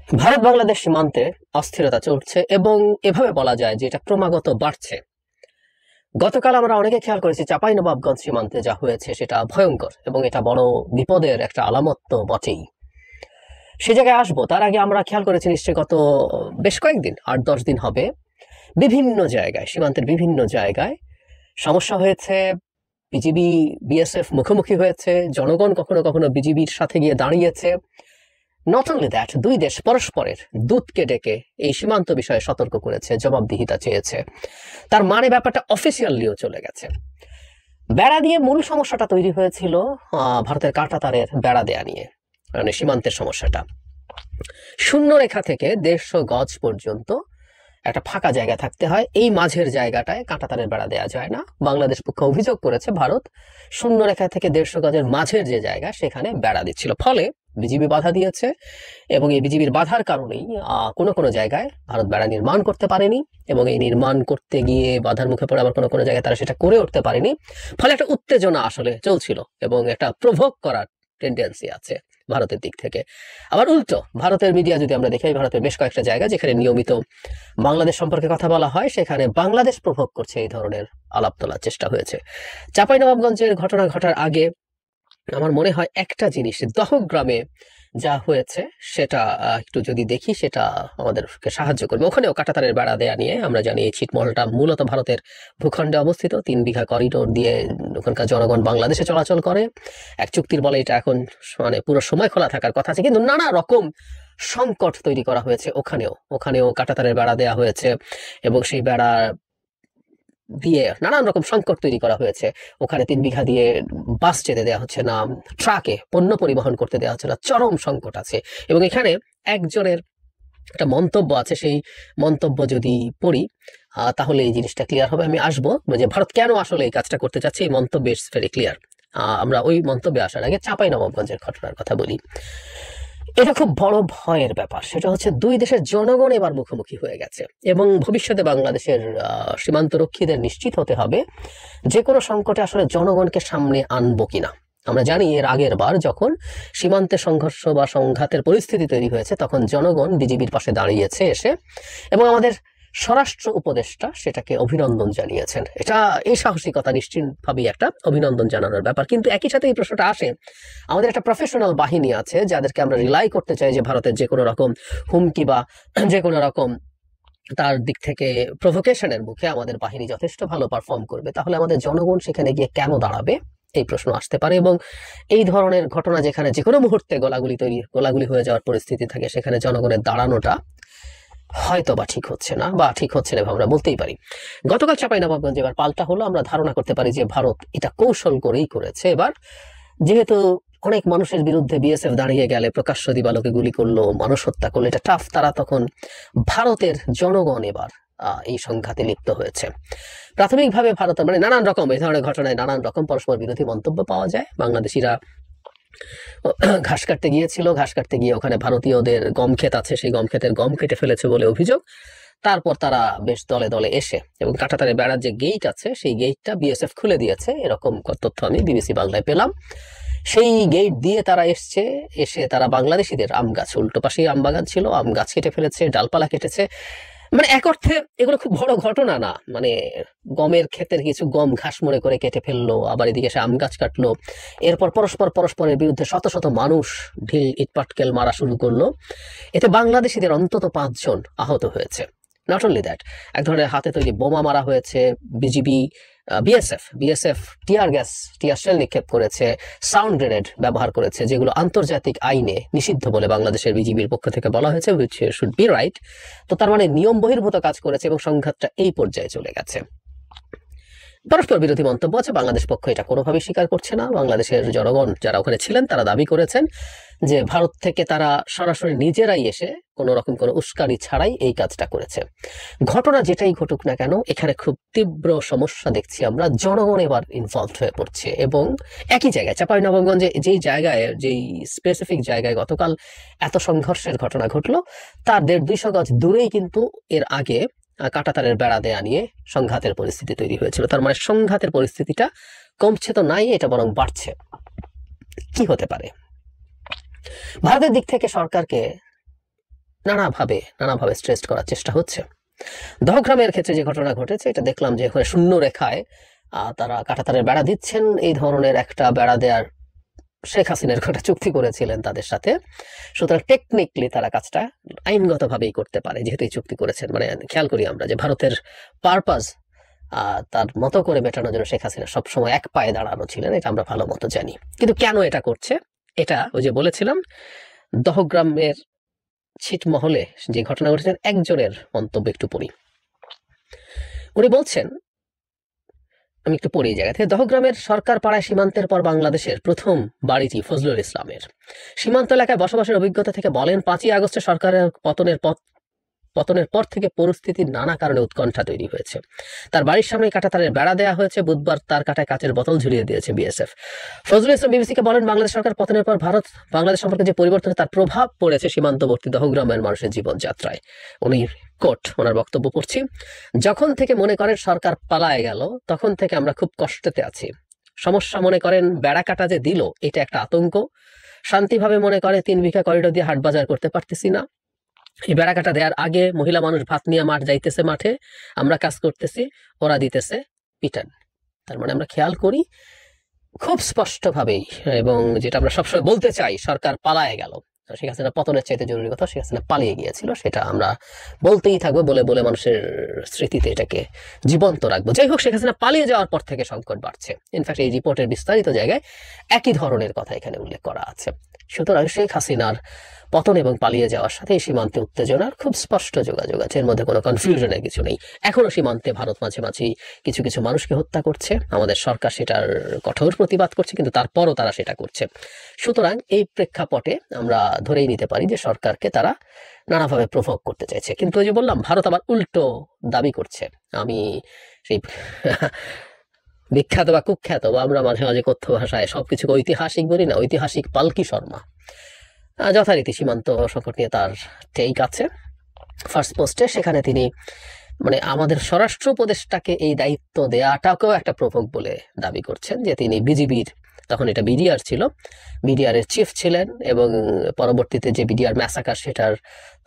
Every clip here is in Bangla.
ভারত বাংলাদেশ সীমান্তে অস্থিরতা চলছে এবং এভাবে বলা যায় যে এটা ক্রমাগত বাড়ছে। গতকাল আমরা অনেকে খেয়াল করেছি চাঁপাইনবাবগঞ্জ সীমান্তে যা হয়েছে সেটা ভয়ঙ্কর এবং এটা বড় বিপদের একটা আলামত তো বটেই। সে জায়গায় আসবো তার আগে আমরা খেয়াল করেছি নিশ্চয়ই গত বেশ কয়েকদিন ৮-১০ দিন হবে বিভিন্ন জায়গায় সীমান্তের বিভিন্ন জায়গায় সমস্যা হয়েছে। বিজিবি বিএসএফ মুখোমুখি হয়েছে, জনগণ কখনো কখনো বিজিবির সাথে গিয়ে দাঁড়িয়েছে। নট অনলি দ্যাট, দুই দেশ পরস্পরের দূতকে ডেকে এই সীমান্ত বিষয়ে সতর্ক করেছে, জবাবদিহিতা চেয়েছে। তার মানে ব্যাপারটা অফিসিয়ালিও চলে গেছে। বেড়া দিয়ে মূল সমস্যাটা তৈরি হয়েছিল ভারতের কাঁটাতারের বেড়া দেয়া নিয়ে, মানে সীমান্তের সমস্যাটা। শূন্য রেখা থেকে ১৫০ গজ পর্যন্ত একটা ফাঁকা জায়গা থাকতে হয়, এই মাঝের জায়গাটায় কাঁটাতারের বেড়া দেওয়া যায় না। বাংলাদেশ পক্ষ অভিযোগ করেছে ভারত শূন্য রেখা থেকে ১৫০ গজের মাঝের যে জায়গা সেখানে বেড়া দিচ্ছিল, ফলে বিজিবি বাধা দিয়েছে এবং এই বিজিবির বাধার কারণেই কোনো কোনো জায়গায় ভারত বেড়া নির্মাণ করতে পারেনি এবং এই নির্মাণ করতে গিয়ে বাধার মুখে পড়ে আবার কোনো কোনো জায়গায় তারা সেটা করে উঠতে পারেনি। ফলে একটা উত্তেজনা আসলে চলছিল এবং একটা প্রভোগ করার টেন্ডেন্সি আছে ভারতের দিক থেকে। আবার উল্টো ভারতের মিডিয়া যদি আমরা দেখি, ভারতের বেশ কয়েকটা জায়গা যেখানে নিয়মিত বাংলাদেশ সম্পর্কে কথা বলা হয় সেখানে বাংলাদেশ প্রভোগ করছে এই ধরনের আলাপ তোলার চেষ্টা হয়েছে। চাঁপাইনবাবগঞ্জের ঘটনা ঘটার আগে আমার মনে হয় একটা জিনিস, দহগ্রামে যা হয়েছে সেটা একটু যদি দেখি সেটা আমাদেরকে সাহায্য করবে। ওখানেও কাঁটাতারের বেড়া দেয়া নিয়ে আমরা জানি এই ছিটমহলটা মূলত ভারতের ভূখণ্ডে অবস্থিত, ৩ বিঘা করিডোর দিয়ে ওখানকার জনগণ বাংলাদেশে চলাচল করে। এক চুক্তির বলে এটা এখন মানে পুরো সময় খোলা থাকার কথা আছে, কিন্তু নানা রকম সংকট তৈরি করা হয়েছে। ওখানেও কাঁটাতারের বেড়া দেয়া হয়েছে এবং সেই বেড়া দিয়ে নানান রকম সংকট তৈরি করা হয়েছে। ওখানে ৩ বিঘা দিয়ে বাস যেতে দেওয়া হচ্ছে না, ট্রাকে পণ্য পরিবহন করতে দেওয়া হচ্ছে না, চরম সংকট আছে। এবং এখানে একজনের একটা মন্তব্য আছে, সেই মন্তব্য যদি পড়ি তাহলে এই জিনিসটা ক্লিয়ার হবে। আমি আসবো যে ভারত কেন আসলে এই কাজটা করতে চাচ্ছে, এই মন্তব্য ইটস ভেরি ক্লিয়ার। আমরা ওই মন্তব্যে আসার আগে চাঁপাইনবাবগঞ্জের ঘটনার কথা বলি। এটা খুব বড় ভয়ের ব্যাপার, সেটা হচ্ছে দুই দেশের জনগণ এবার মুখোমুখি হয়ে গেছে এবং ভবিষ্যতে বাংলাদেশের সীমান্তরক্ষীদের নিশ্চিত হতে হবে যে কোনো সংকটে আসলে জনগণকে সামনে আনবো কিনা। আমরা জানি এর আগের বার যখন সীমান্তে সংঘর্ষ বা সংঘাতের পরিস্থিতি তৈরি হয়েছে তখন জনগণ বিজিবির পাশে দাঁড়িয়েছে এসে, এবং আমাদের স্বরাষ্ট্র উপদেষ্টা সেটাকে অভিনন্দন জানিয়েছেন। এটা এই সাহসিকতা নিশ্চিতভাবেই একটা অভিনন্দন জানানোর ব্যাপার। কিন্তু একই সাথে এই প্রশ্নটা আসে, আমাদের একটা প্রফেশনাল বাহিনী আছে যাদেরকে আমরা রিলাই করতে চাই যে ভারতের যে কোনো রকম হুমকি বা যে কোনো রকম তার দিক থেকে প্রভোকেশনের মুখে আমাদের বাহিনী যথেষ্ট ভালো পারফর্ম করবে, তাহলে আমাদের জনগণ সেখানে গিয়ে কেন দাঁড়াবে, এই প্রশ্ন আসতে পারে। এবং এই ধরনের ঘটনা যেখানে যে কোনো মুহূর্তে গোলাগুলি হয়ে যাওয়ার পরিস্থিতি থাকে সেখানে জনগণের দাঁড়ানোটা হয়তো বা ঠিক হচ্ছে না আমরা বলতেই পারি। গতকাল চাঁপাইনবাবগঞ্জে এবার পাল্টা হলো, আমরা ধারণা করতে পারি যে ভারত এটা কৌশল করেই করেছে। এবার যেহেতু অনেক মানুষের বিরুদ্ধে বিএসএফ দাঁড়িয়ে গেলে, প্রকাশ্য দিবালোকে গুলি করলো, মানুষ হত্যা করলো, এটা টাফ, তারা তখন ভারতের জনগণ এবার এই সংঘাতে লিপ্ত হয়েছে। প্রাথমিকভাবে ভারতের মানে নানান রকম এই ধরনের ঘটনায় নানান রকম পরস্পর বিরোধী মন্তব্য পাওয়া যায়। বাংলাদেশিরা ঘাস কাটতে গিয়েছিল, ঘাস কাটতে গিয়ে ওখানে ভারতীয়দের গম ক্ষেত আছে, সেই গম ক্ষেতের গম কেটে ফেলেছে বলে অভিযোগ। তারপর তারা বেশ দলে দলে এসে এবং কাঁটাতারের বেড়ার যে গেট আছে সেই গেটটা বিএসএফ খুলে দিয়েছে, এরকম তথ্য আমি বিবিসি বাংলায় পেলাম। সেই গেট দিয়ে তারা এসে তারা বাংলাদেশিদের আম গাছ, উল্টো পাশেই আম বাগান ছিল, আম গাছ কেটে ফেলেছে, ডালপালা কেটেছে। মানে এক অর্থে এগুলো খুব বড় ঘটনা না, মানে গমের ক্ষেতের কিছু গম ঘাস মনে করে কেটে ফেললো, আবার এদিকে এসে আম গাছ কাটলো। এরপর পরস্পরের বিরুদ্ধে শত শত মানুষ ঢিল ইটপাটকেল মারা শুরু করলো। এতে বাংলাদেশিদের অন্তত 5 জন আহত হয়েছে। নট অনলি দ্যাট, এক ধরনের হাতে তৈরি বোমা মারা হয়েছে। বিজিবি বিএসএফ টিয়ার শেল নিক্ষেপ করেছে, সাউন্ড গ্রেনেড ব্যবহার করেছে, যেগুলো আন্তর্জাতিক আইনে নিষিদ্ধ বলে বাংলাদেশের বিজিবির পক্ষ থেকে বলা হয়েছে, হুইচ শুড বি রাইট। তো তার মানে নিয়ম বহির্ভূত কাজ করেছে এবং সংঘাতটা এই পর্যায়ে চলে গেছে। পরস্পর বিরোধী মন্তব্য আছে, বাংলাদেশ পক্ষ এটা কোনোভাবেই স্বীকার করছে না। বাংলাদেশের জনগণ যারা ওখানে ছিলেন তারা দাবি করেছেন যে ভারত থেকে তারা সরাসরি নিজেরাই এসে কোনো রকম কোনো উস্কানি ছাড়াই এই কাজটা করেছে। ঘটনা যেটাই ঘটুক না কেন, এখানে খুব তীব্র সমস্যা দেখছি আমরা, জনগণ এবার ইনভলভ হয়ে পড়ছে। এবং একই জায়গায় চাঁপাইনবাবগঞ্জে যেই স্পেসিফিক জায়গায় গতকাল এত সংঘর্ষের ঘটনা ঘটলো, তার 150-200 গজ দূরেই কিন্তু এর আগে কাঁটাতারের বেড়া দেয়া নিয়ে সংঘাতের পরিস্থিতি তৈরি হয়েছিল। তার মানে সংঘাতের পরিস্থিতিটা কমছে তো নাই, এটা বরং বাড়ছে। কি হতে পারে? ভারতের দিক থেকে সরকারকে নানাভাবে স্ট্রেস করার চেষ্টা হচ্ছে। দহগ্রামের ক্ষেত্রে যে ঘটনা ঘটেছে, এটা দেখলাম যে ওখানে শূন্য রেখায় তারা কাঁটাতারের বেড়া দিচ্ছেন। এই ধরনের একটা বেড়া দেওয়ার শেখ হাসিনার একটা চুক্তি করেছিলেন তাদের সাথে, সুতরাং টেকনিক্যালি তারা কাজটা আইনগতভাবেই করতে পারে যেহেতু এই চুক্তি করেছেন। মানে খেয়াল করি আমরা যে ভারতের পারপাস তার মতো করে মেটানোর জন্য শেখ হাসিনা সবসময় এক পায়ে দাঁড়ানো ছিলেন, এটা আমরা ভালো মতো জানি। কিন্তু কেন এটা করছে, এটা ওই যে বলেছিলাম দহগ্রামের ছিটমহলে যে ঘটনা ঘটেছে একজনের মন্তব্য একটু পড়ি। উনি বলছেন, আমি একটু পড়ি এই জায়গা থেকে, দহগ্রামের সরকার পাড়ায় সীমান্তের পর বাংলাদেশের প্রথম বাড়িটি ফজলুল ইসলামের। সীমান্ত এলাকায় বসবাসের অভিজ্ঞতা থেকে বলেন, 5ই আগস্টে সরকারের পতনের পর থেকে পরিস্থিতির নানা কারণে উৎকণ্ঠা তৈরি হয়েছে। তার বাড়ির সামনে কাঁটাতারের বেড়া দেওয়া হয়েছে, বুধবার তার কাঁটায় কাচের বোতল ঝুলিয়ে দিয়েছে বিএসএফ। ফজলুল ইসলাম বিবিসিকে বলেন, বাংলাদেশ সরকার পতনের পর ভারত বাংলাদেশ সম্পর্কে যে পরিবর্তনে তার প্রভাব পড়েছে সীমান্তবর্তী দহগ্রামের মানুষের জীবনযাত্রায়। উনি কোট ওনার বক্তব্য পড়ছি, যখন থেকে মনে করেন সরকার পালায় গেল তখন থেকে আমরা খুব কষ্টতে আছি। সমস্যা মনে করেন বেড়া কাটা যে দিল এটা একটা আতঙ্ক। শান্তিভাবে মনে করে 3 বিঘা করিডোর দিয়ে হাট বাজার করতে পারতেছি না। এই বেড়াকাটা দেওয়ার আগে মহিলা মানুষ ভাত নিয়ে যাইতেছে মাঠে, আমরা কাজ করতেছি, ওরা দিতেছে পিটান। তার মানে আমরা খেয়াল করি খুব স্পষ্টভাবেই, এবং যেটা আমরা সবসময় বলতে চাই, সরকার পালায় গেল। শেখ হাসিনা পতনের চাইতে জরুরি কথা, শেখ হাসিনা পালিয়ে গিয়েছিল, সেটা আমরা বলতেই থাকবো, বলে বলে মানুষের স্মৃতিতে এটাকে জীবন্ত রাখবো। যাই হোক, শেখ হাসিনা পালিয়ে যাওয়ার পর থেকে সংকট বাড়ছে। ইনফ্যাক্ট এই রিপোর্টের বিস্তারিত জায়গায় একই ধরনের কথা এখানে উল্লেখ করা আছে। সুতরাং শেখ হাসিনার পতন এবং পালিয়ে যাওয়ার সাথে এই সীমান্তে উত্তেজনার খুব স্পষ্ট যোগাযোগ আছে, এর মধ্যে কোনো কনফিউশনের কিছু নেই। এখনো সীমান্তে ভারত মাঝে মাঝে কিছু কিছু মানুষকে হত্যা করছে, আমাদের সরকার সেটার কঠোর প্রতিবাদ করছে, কিন্তু তারপরও তারা সেটা করছে। সুতরাং এই প্রেক্ষাপটে আমরা ধরেই নিতে পারি যে সরকারকে তারা নানাভাবে প্রভোগ করতে চাইছে। কিন্তু ওই যে বললাম, ভারত আবার উল্টো দাবি করছে। আমি সেই বিখ্যাত বা কুখ্যাত বা আমরা মাঝে মাঝে কথ্য ভাষায় সবকিছুকে ঐতিহাসিক বলি না, ঐতিহাসিক পালকি শর্মা যথারীতি সীমান্ত সংকট নিয়ে তার টেক আছে ফার্স্ট পোস্টে। সেখানে তিনি মানে আমাদের স্বরাষ্ট্র উপদেষ্টাকে এই দায়িত্ব দেওয়াটাকেও একটা প্রভোগ বলে দাবি করছেন, যে তিনি বিজিবির, তখন এটা বিডিআর ছিল, বিডিআর এর চিফ ছিলেন এবং পরবর্তীতে যে বিডিআর ম্যাসাকার সেটার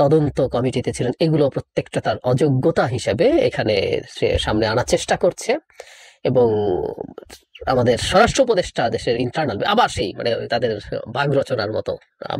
তদন্ত কমিটিতে ছিলেন। এগুলো প্রত্যেকটা তার অযোগ্যতা হিসেবে এখানে সে সামনে আনার চেষ্টা করছে। এবং আমাদের স্বরাষ্ট্র উপদেষ্টা দেশের ইন্টারনাল আবার সেই মানে তাদের বাঘ রচনার মতো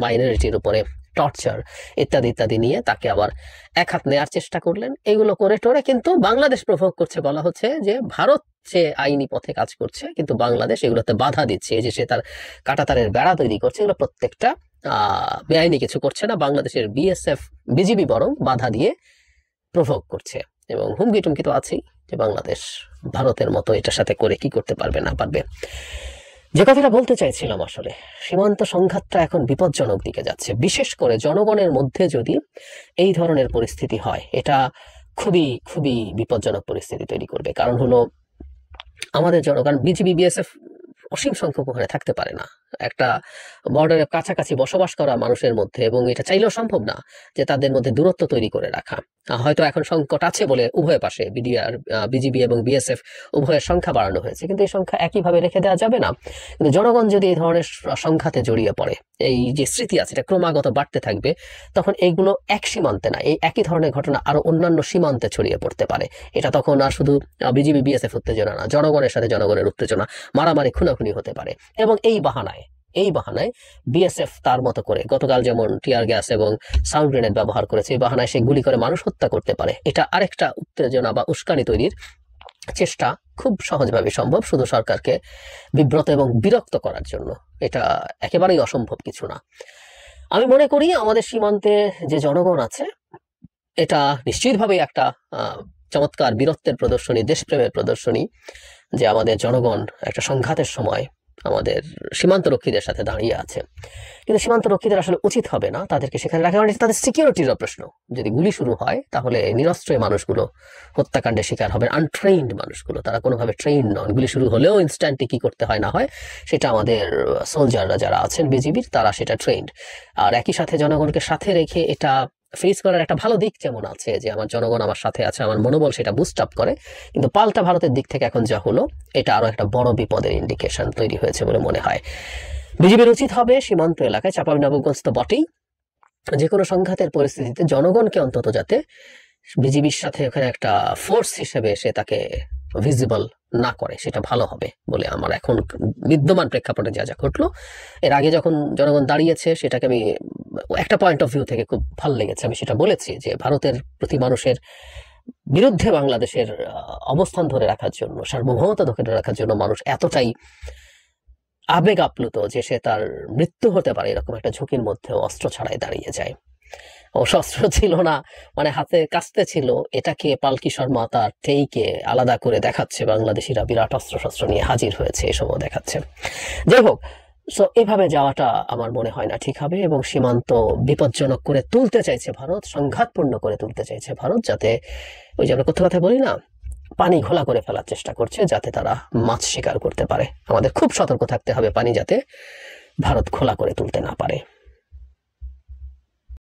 মাইনরিটির উপরে টর্চার ইত্যাদি ইত্যাদি নিয়ে তাকে আবার এক হাত নেওয়ার চেষ্টা করলেন। এগুলো করে টোরে কিন্তু বাংলাদেশ প্রভোগ করছে, বলা হচ্ছে যে ভারত সে আইনি পথে কাজ করছে কিন্তু বাংলাদেশ এগুলোতে বাধা দিচ্ছে। এই যে সে তার কাঁটাতারের বেড়া তৈরি করছে, এগুলো প্রত্যেকটা বেআইনি কিছু করছে না, বাংলাদেশের বিএসএফ বিজিবি বরং বাধা দিয়ে প্রভোগ করছে। এবং হুমকি টুমকি তো আছেই যে বাংলাদেশ ভারতের মতো এটার সাথে করে কি করতে পারবে না পারবে। যে কথাটা বলতে চাইছিলাম, আসলে সীমান্ত সংঘাতটা এখন বিপজ্জনক দিকে যাচ্ছে। বিশেষ করে জনগণের মধ্যে যদি এই ধরনের পরিস্থিতি হয়, এটা খুবই খুবই বিপজ্জনক পরিস্থিতি তৈরি করবে। কারণ হলো আমাদের জনগণ বিজিবি বিএসএফ অসীম সংখ্যক ওখানে থাকতে পারে না একটা বর্ডারের কাছাকাছি বসবাস করা মানুষের মধ্যে, এবং এটা চাইলেও সম্ভব না যে তাদের মধ্যে দূরত্ব তৈরি করে রাখা। হয়তো এখন সংকট আছে বলে উভয় পাশে বিডিআর বিজিবি এবং বিএসএফ উভয়ের সংখ্যা বাড়ানো হয়েছে, কিন্তু এই সংখ্যা একইভাবে রেখে দেওয়া যাবে না। কিন্তু জনগণ যদি এই ধরনের সংঘাতে জড়িয়ে পড়ে, এই যে স্মৃতি আছে এটা ক্রমাগত বাড়তে থাকবে, তখন এইগুলো এক সীমান্তে না, এই একই ধরনের ঘটনা আরো অন্যান্য সীমান্তে ছড়িয়ে পড়তে পারে। এটা তখন আর শুধু বিজিবি বিএসএফ উত্তেজনা না, জনগণের সাথে জনগণের উত্তেজনা, মারামারি খুনাখুনি হতে পারে। এবং এই বাহানায় বিএসএফ তার মতো করে গতকাল যেমন টিয়ার গ্যাস এবং সাউন্ড গ্রেনেড ব্যবহার করেছে, এই বাহানায় সে গুলি করে মানুষ হত্যা করতে পারে। এটা আরেকটা উত্তেজনা বা উস্কানি তৈরির চেষ্টা খুব সহজভাবে সম্ভব, শুধু সরকারকে বিব্রত এবং বিরক্ত করার জন্য। এটা একেবারেই অসম্ভব কিছু না। আমি মনে করি আমাদের সীমান্তে যে জনগণ আছে, এটা নিশ্চিতভাবে একটা চমৎকার বীরত্বের প্রদর্শনী, দেশপ্রেমের প্রদর্শনী, যে আমাদের জনগণ একটা সংঘাতের সময় আমাদের সীমান্ত রক্ষীদের সাথে দাঁড়িয়ে আছে। কিন্তু সীমান্ত রক্ষীদের আসলে উচিত হবে না তাদেরকে সেখানে রাখা, মানে তাদের সিকিউরিটির প্রশ্ন। যদি গুলি শুরু হয় তাহলে নিরস্ত্র মানুষগুলো হত্যাকাণ্ডের শিকার হবে, আনট্রেইনড মানুষগুলো, তারা কোনোভাবে ট্রেইন নন। গুলি শুরু হলেও ইনস্ট্যান্টলি কি করতে হয় না হয় সেটা আমাদের সোলজাররা যারা আছেন বিজিবির, তারা সেটা ট্রেইনড। আর একই সাথে জনগণকে সাথে রেখে এটা ফেস করার একটা ভালো দিক যেমন আছে, যে আমার জনগণ আমার সাথে আছে, আমার মনোবল সেটা বুস্ট আপ করে। কিন্তু পাল্টা ভারতের দিক থেকে এখন যা হলো, এটা আরো একটা বড় বিপদের ইন্ডিকেশন তৈরি হয়েছে বলে মনে হয়। বিজেপির উচিত হবে সীমান্ত এলাকায়, চাঁপাইনবাবগঞ্জ তো বটেই, যে কোনো সংঘাতের পরিস্থিতিতে জনগণকে অন্তত যাতে বিজিবির সাথে ওখানে একটা ফোর্স হিসেবে এসে তাকে ভিজিবল না করে, সেটা ভালো হবে বলে আমার এখন বিদ্যমান প্রেক্ষাপটে যা যা ঘটলো। এর আগে যখন জনগণ দাঁড়িয়েছে সেটাকে আমি একটা পয়েন্ট অফ ভিউ থেকে খুব ভালো লেগেছে, আমি সেটা বলেছি যে ভারতের প্রতি মানুষের বিরুদ্ধে বাংলাদেশের অবস্থান ধরে রাখার জন্য, সার্বভৌমতা ধরে রাখার জন্য মানুষ এতটাই আবেগ আপ্লুত যে সে তার মৃত্যু হতে পারে এরকম একটা ঝুঁকির মধ্যে অস্ত্র ছাড়াই দাঁড়িয়ে যায়। অবশ্য অস্ত্র ছিল না, মানে হাতে কাস্তে ছিল, এটাকে পালকি শর্মা তার টেইকে আলাদা করে দেখাচ্ছে, বাংলাদেশিরা বিরাট অস্ত্র শস্ত্র নিয়ে হাজির হয়েছে এসবও দেখাচ্ছে। যাই হোক, সো এভাবে যাওয়াটা আমার মনে হয় না ঠিক হবে, এবং সীমান্ত বিপজ্জনক করে তুলতে চাইছে ভারত, সংঘাতপূর্ণ করে তুলতে চাইছে ভারত, যাতে ওই যে আমরা কথা বলি না, পানি ঘোলা করে ফেলার চেষ্টা করছে যাতে তারা মাছ শিকার করতে পারে। আমাদের খুব সতর্ক থাকতে হবে পানি যাতে ভারত খোলা করে তুলতে না পারে।